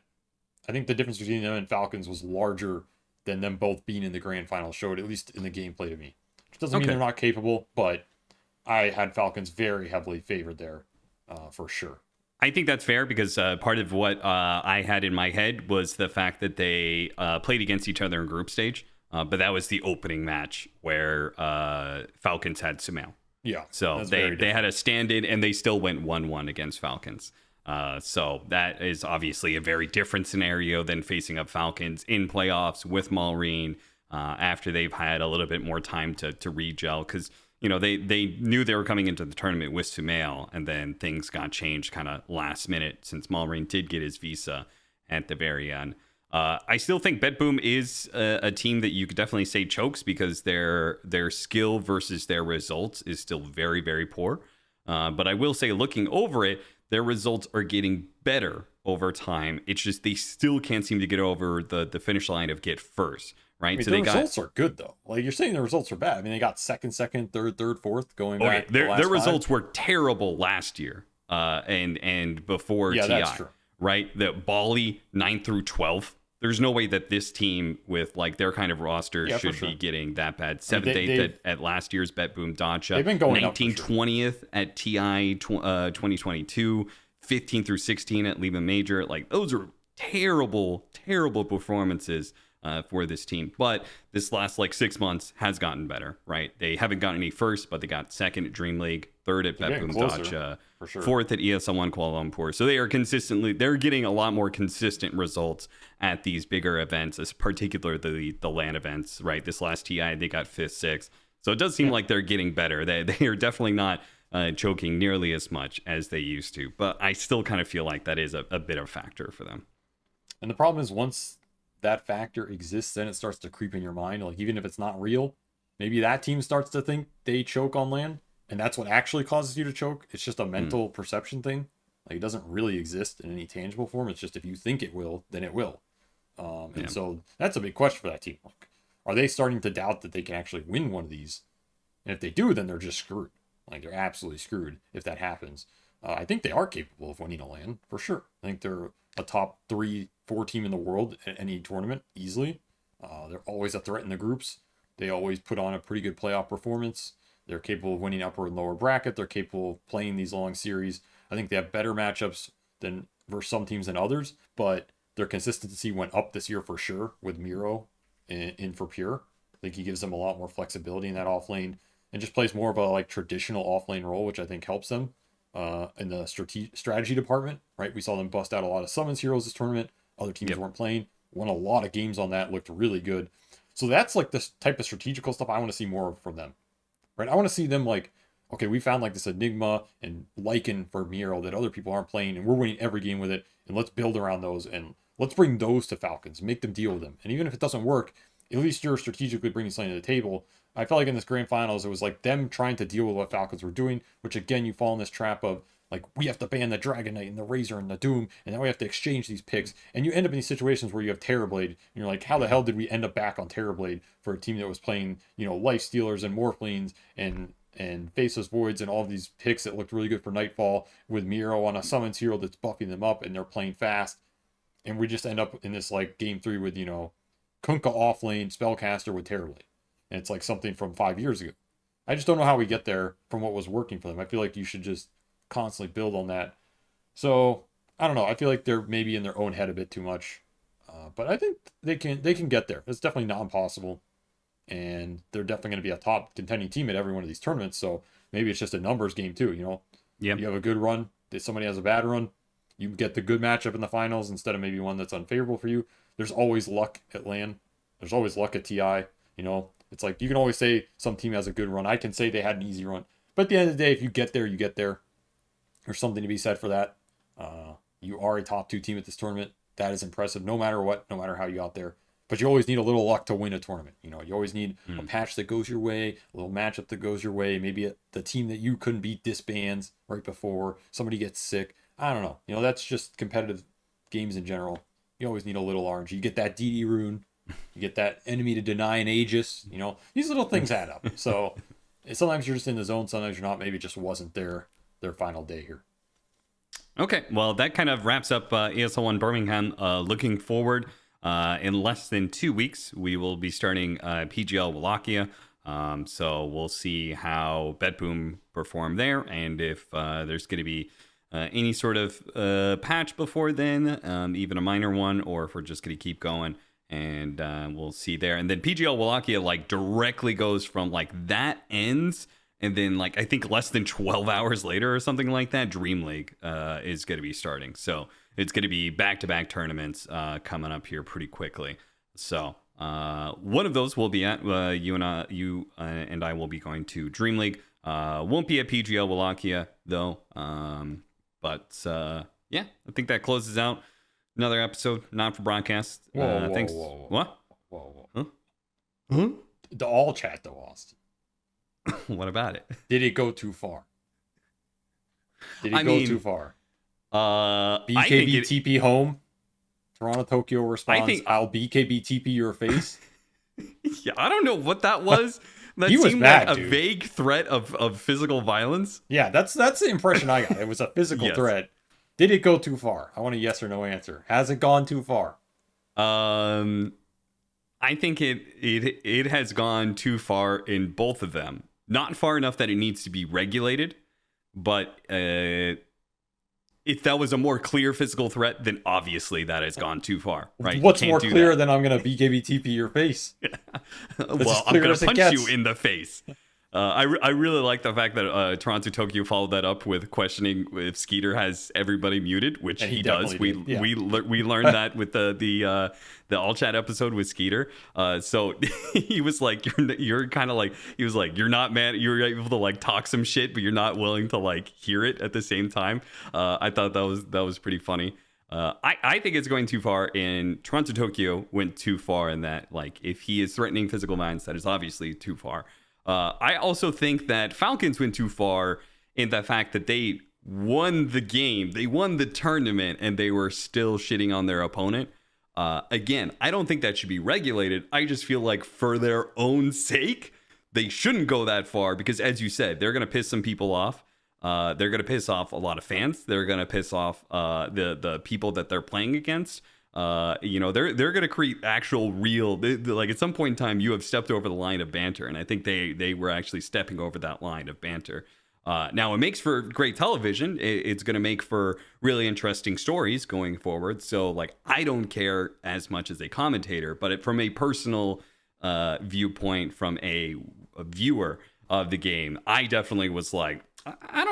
difference between them and Falcons was larger than them both being in the grand final showed, at least in the gameplay to me. Which doesn't mean they're not capable, but I had Falcons very heavily favored there, for sure. I think that's fair because part of what I had in my head was the fact that they played against each other in group stage, but that was the opening match where Falcons had Sumail. Yeah. So they had a stand-in, and they still went 1-1 against Falcons. So that is obviously a very different scenario than facing up Falcons in playoffs with Maureen after they've had a little bit more time to re-gel, because you know they knew they were coming into the tournament with Sumail, and then things got changed kind of last minute since Maureen did get his visa at the very end. I still think BetBoom is a team that you could definitely say chokes because their skill versus their results is still very, very poor. But I will say, looking over it, their results are getting better over time. It's just they still can't seem to get over the finish line of get first, right? I mean, so the results are good, though. Like, you're saying the results are bad. I mean, they got second, third, fourth going back. Their results were terrible last year and before TI. That's true. Right? The Bali 9 through 12. There's no way that this team with like their kind of roster should be getting that bad. 7th, 8th at last year's BetBoom Dacha. They've been going 19th, 20th at TI 2022. 15 through 16 at Lima Major. Like, those are terrible, terrible performances for this team. But this last like 6 months has gotten better, right? They haven't gotten any first, but they got second at Dream League, third at BetBoom Dacha, fourth at ESL One Kuala Lumpur. So they're getting a lot more consistent results at these bigger events, particularly the LAN events, right? This last TI, they got 5th, 6th. So it does seem like they're getting better. They are definitely not choking nearly as much as they used to. But I still kind of feel like that is a bit of a factor for them. And the problem is once that factor exists, then it starts to creep in your mind. Like, even if it's not real, maybe that team starts to think they choke on LAN, and that's what actually causes you to choke. It's just a mental perception thing. Like, it doesn't really exist in any tangible form. It's just if you think it will, then it will. And so that's a big question for that team. Like, are they starting to doubt that they can actually win one of these? And if they do, then they're just screwed. Like, they're absolutely screwed if that happens. I think they are capable of winning a LAN, for sure. I think they're a top 3-4 team in the world at any tournament, easily. They're always a threat in the groups. They always put on a pretty good playoff performance. They're capable of winning upper and lower bracket. They're capable of playing these long series. I think they have better matchups than versus some teams than others, but their consistency went up this year for sure with Miro in for Pure. I think he gives them a lot more flexibility in that off lane and just plays more of a like traditional off lane role, which I think helps them in the strategy department, right? We saw them bust out a lot of summons heroes this tournament. Other teams weren't playing. Won a lot of games on that. Looked really good. So that's like this type of strategical stuff I want to see more from them, right? I want to see them like, okay, we found like this enigma and lichen for Miro that other people aren't playing, and we're winning every game with it, and let's build around those, and let's bring those to Falcons, make them deal with them. And even if it doesn't work, at least you're strategically bringing something to the table. I felt like in this grand finals, it was like them trying to deal with what Falcons were doing, which again, you fall in this trap of like, we have to ban the Dragon Knight and the Razor and the Doom, and now we have to exchange these picks. And you end up in these situations where you have Terrorblade, and you're like, how the hell did we end up back on Terrorblade for a team that was playing, Life Stealers and Morphlings and Faceless Voids and all of these picks that looked really good for Nightfall with Miro on a Summons hero that's buffing them up, and they're playing fast. And we just end up in this like game 3 with, Kunkka offlane Spellcaster with Terrorblade. And it's like something from 5 years ago. I just don't know how we get there from what was working for them. I feel like you should just constantly build on that. So I don't know. I feel like they're maybe in their own head a bit too much, but I think they can get there. It's definitely not impossible, and they're definitely going to be a top contending team at every one of these tournaments. So maybe it's just a numbers game too. Yeah. You have a good run, somebody has a bad run, you get the good matchup in the finals instead of maybe one that's unfavorable for you. There's always luck at LAN. There's always luck at TI. It's like you can always say some team has a good run. I can say they had an easy run, but at the end of the day, if you get there, you get there. There's something to be said for that. You are a top 2 team at this tournament. That is impressive, no matter what, no matter how you got there. But you always need a little luck to win a tournament. You always need a patch that goes your way, a little matchup that goes your way. Maybe the team that you couldn't beat disbands right before, somebody gets sick. I don't know. That's just competitive games in general. You always need a little RNG. You get that DD rune. You get that enemy to deny an Aegis. These little things add up. So sometimes you're just in the zone, sometimes you're not. Maybe it just wasn't their final day here. Okay, well, that kind of wraps up ESL 1 Birmingham. Looking forward, in less than 2 weeks, we will be starting PGL Wallachia. So we'll see how BetBoom perform there, and if there's going to be any sort of patch before then, even a minor one, or if we're just going to keep going. And we'll see there. And then PGL Wallachia like directly goes from like that ends, and then like I think less than 12 hours later or something like that, Dream League is going to be starting. So it's going to be back-to-back tournaments coming up here pretty quickly. So one of those will be at you and I will be going to Dream League. Won't be at PGL Wallachia though. But yeah, I think that closes out another episode, not for broadcast. Thanks. What? Huh? The all chat though, Austin. What about it? Did it go too far? Did it go too far? BKB TP home. Toronto Tokyo responds, I'll BKB TP your face. Yeah, I don't know what that was. That he was seemed bad, like a dude. vague threat of physical violence. Yeah, that's the impression I got. It was a physical Yes. threat. Did it go too far? I want a yes or no answer. Has it gone too far? I think it has gone too far in both of them. Not far enough that it needs to be regulated, but if that was a more clear physical threat, then obviously that has gone too far, right? What's more clear than I'm going to BKB TP your face? Well, I'm going to punch you in the face. I really like the fact that Toronto Tokyo followed that up with questioning if Skeeter has everybody muted, which he does. We learned that with the all chat episode with Skeeter. So he was like, you're kind of like, he was like, you're not mad, you're able to like talk some shit, but you're not willing to like hear it at the same time. I thought that was pretty funny. I think it's going too far, and Toronto Tokyo went too far in that, like, if he is threatening physical violence, that is obviously too far. I also think that Falcons went too far in the fact that they won the game, they won the tournament, and they were still shitting on their opponent. Again, I don't think that should be regulated. I just feel like for their own sake, they shouldn't go that far, because as you said, they're going to piss some people off. They're going to piss off a lot of fans. They're going to piss off the people that they're playing against. They're going to create actual real, like at some point in time, you have stepped over the line of banter, and I think they were actually stepping over that line of banter. Now it makes for great television. It's going to make for really interesting stories going forward. So like, I don't care as much as a commentator, but from a personal viewpoint, from a viewer of the game, I definitely was like, I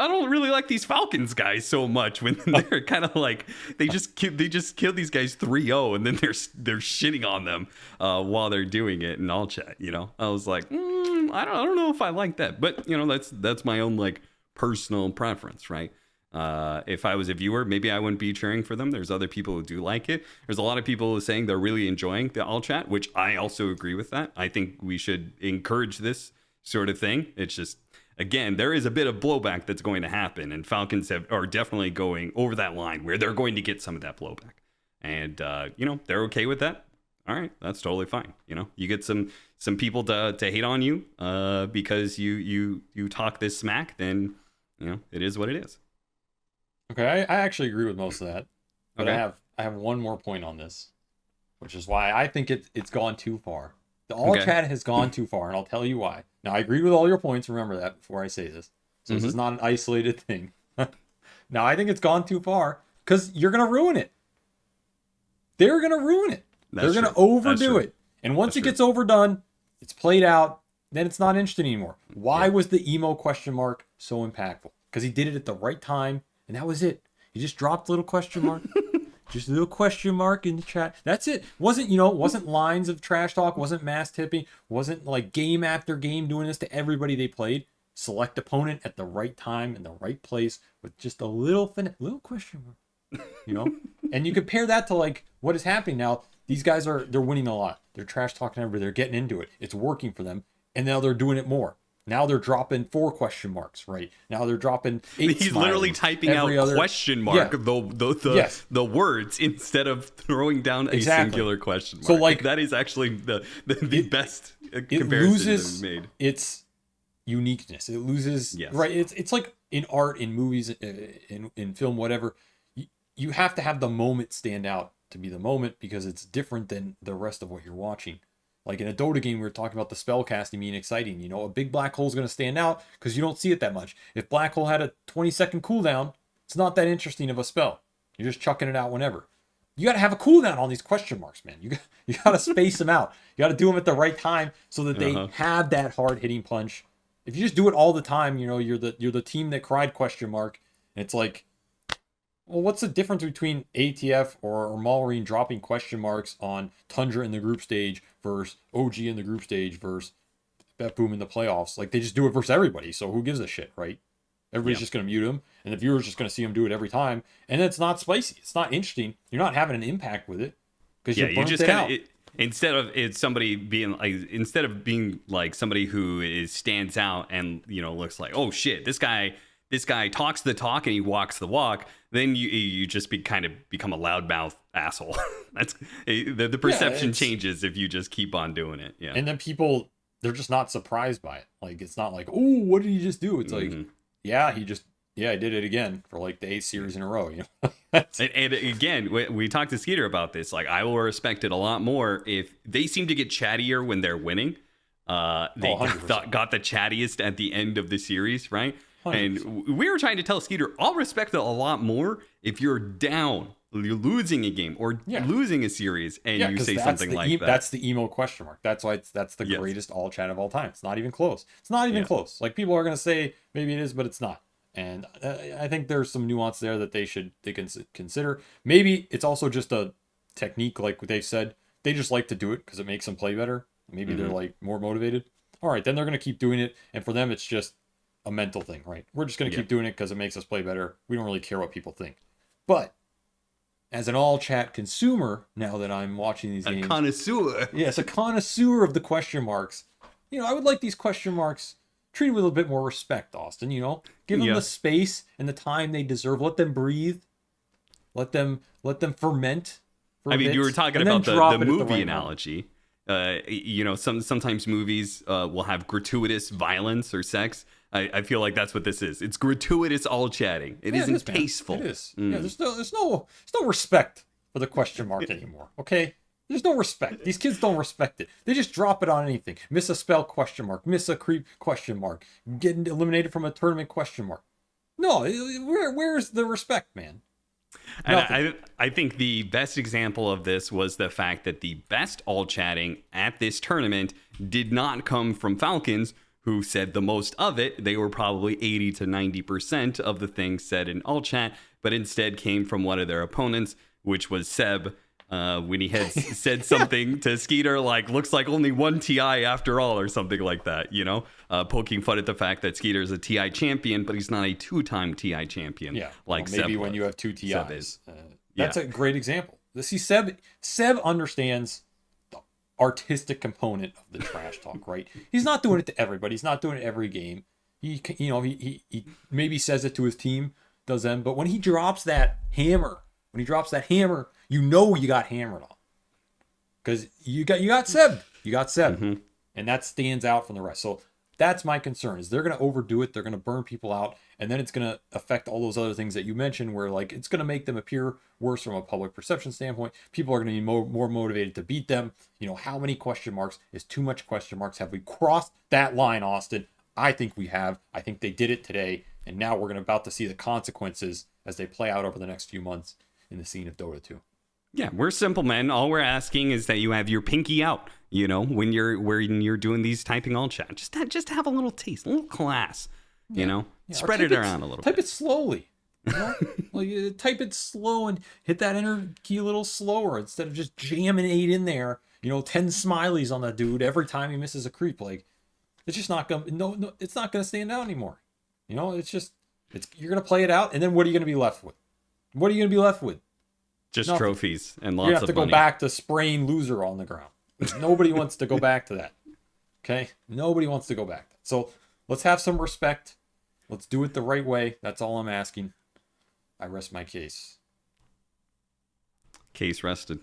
don't really like these Falcons guys so much when they're kind of like they just killed these guys 3-0, and then they're shitting on them while they're doing it in all chat. I was like, I don't know if I like that, but that's my own like personal preference, right? If I was a viewer, maybe I wouldn't be cheering for them. There's other people who do like it. There's a lot of people saying they're really enjoying the all chat, which I also agree with that. I think we should encourage this sort of thing. It's just, again, there is a bit of blowback that's going to happen, and Falcons are definitely going over that line where they're going to get some of that blowback. And, they're okay with that. All right, that's totally fine. You get some people to hate on you because you talk this smack, then, it is what it is. Okay, I actually agree with most of that. But Okay. I have one more point on this, which is why I think it's gone too far. The all chat has gone too far, and I'll tell you why. Now, I agree with all your points. Remember that before I say this. So This is not an isolated thing. Now, I think it's gone too far because you're going to ruin it. They're going to ruin it. They're going to overdo it. And once it gets overdone, it's played out, then it's not interesting anymore. Why was the emo question mark so impactful? Because he did it at the right time, and that was it. He just dropped a little question mark. Just a little question mark in the chat. That's it. Wasn't lines of trash talk, wasn't mass tipping, wasn't like game after game doing this to everybody they played. Select opponent at the right time in the right place with just a little question mark. And you compare that to like what is happening now. These guys they're winning a lot. They're trash talking everybody. They're getting into it. It's working for them. And now they're doing it more. Now they're dropping 4 question marks, right? Now they're dropping 8 He's literally typing out question mark, the words, instead of throwing down a singular question mark. So like that is actually the best comparison loses that we made. Its uniqueness. It loses, right? It's like in art, in movies, in film, whatever. You have to have the moment stand out to be the moment because it's different than the rest of what you're watching. Like in a Dota game, we were talking about the spell casting being exciting. A big black hole is going to stand out because you don't see it that much. If black hole had a 20-second cooldown, it's not that interesting of a spell. You're just chucking it out whenever. You got to have a cooldown on these question marks, man. You got to space them out. You got to do them at the right time so that they have that hard hitting punch. If you just do it all the time, you're the team that cried question mark. And it's like, well, what's the difference between ATF or Maureen dropping question marks on Tundra in the group stage versus OG in the group stage versus BetBoom in the playoffs? Like, they just do it versus everybody, so who gives a shit, right? Everybody's just going to mute him, and the viewer's just going to see him do it every time, and it's not spicy. It's not interesting. You're not having an impact with it because you just it out. Instead of being like somebody who stands out and looks like, oh shit, this guy talks the talk and he walks the walk, then you just become a loudmouth asshole. That's the perception changes if you just keep on doing it. Yeah. And then people, they're just not surprised by it. Like, it's not like, oh, what did he just do? It's like, I did it again for like the 8th series in a row. And again, we talked to Skeeter about this. Like, I will respect it a lot more if they seem to get chattier when they're winning. They got the chattiest at the end of the series, right? 100%. And we were trying to tell Skeeter, I'll respect it a lot more if you're down, you're losing a game or losing a series, and you say something like that. That's the emo question mark. That's why that's the greatest all chat of all time. It's not even close. It's not even close. Like, people are going to say maybe it is, but it's not. And I think there's some nuance there that they can consider. Maybe it's also just a technique, like what they've said. They just like to do it because it makes them play better. Maybe they're like more motivated. All right, then they're going to keep doing it. And for them, it's just a mental thing, right? We're just going to keep doing it because it makes us play better. We don't really care what people think. But as an all chat consumer, now that I'm watching these games, a connoisseur. Yes, a connoisseur of the question marks. I would like these question marks treated with a bit more respect, Austin. Give them the space and the time they deserve. Let them breathe. Let them ferment. You were talking about the movie analogy. Sometimes movies will have gratuitous violence or sex. I feel like that's what this is. It's gratuitous all chatting. It isn't tasteful. It is. Yeah, there's no respect for the question mark anymore. Okay? There's no respect. These kids don't respect it. They just drop it on anything. Miss a spell question mark. Miss a creep question mark. Getting eliminated from a tournament question mark. No, where's the respect, man? And I think the best example of this was the fact that the best all chatting at this tournament did not come from Falcons, who said the most of it. They were probably 80 to 90% of the things said in all chat, but instead came from one of their opponents, which was Seb, when he had said something to Skeeter like, looks like only one TI after all, or something like that, you know, poking fun at the fact that Skeeter is a TI champion, but he's not a 2-time TI champion. Yeah, like well, maybe Seb when was. you have two Seb TIs. is. That's a great example. See, Seb understands the artistic component of the trash talk, right? He's not doing it to everybody. He's not doing it every game. He maybe says it to his team, does them, but when he drops that hammer, you know you got hammered on, because you got Seb, and that stands out from the rest. So that's my concern, is they're going to overdo it, they're going to burn people out, and then it's going to affect all those other things that you mentioned, where like it's going to make them appear worse from a public perception standpoint. People are going to be more motivated to beat them. You know, how many question marks is too much question marks? Have we crossed that line, Austin? I think we have. I think they did it today, and now we're about to see the consequences as they play out over the next few months in the scene of Dota 2. Yeah, we're simple men. All we're asking is that you have your pinky out, you know, when you're doing these typing all chat. Just have a little taste, a little class, you know. Yeah, spread it around a little type bit. It slowly. You know? Like, type it slow and hit that enter key a little slower instead of just jamming 8 in there. You know, 10 smileys on the dude every time he misses a creep. Like, it's just not gonna it's not gonna stand out anymore. You know, you're gonna play it out, and then what are you gonna be left with? Just Nothing. Trophies and lots of money. You have to go back to spraying loser on the ground. Nobody wants to go back to that. Okay? Nobody wants to go back. So let's have some respect. Let's do it the right way. That's all I'm asking. I rest my case. Case rested.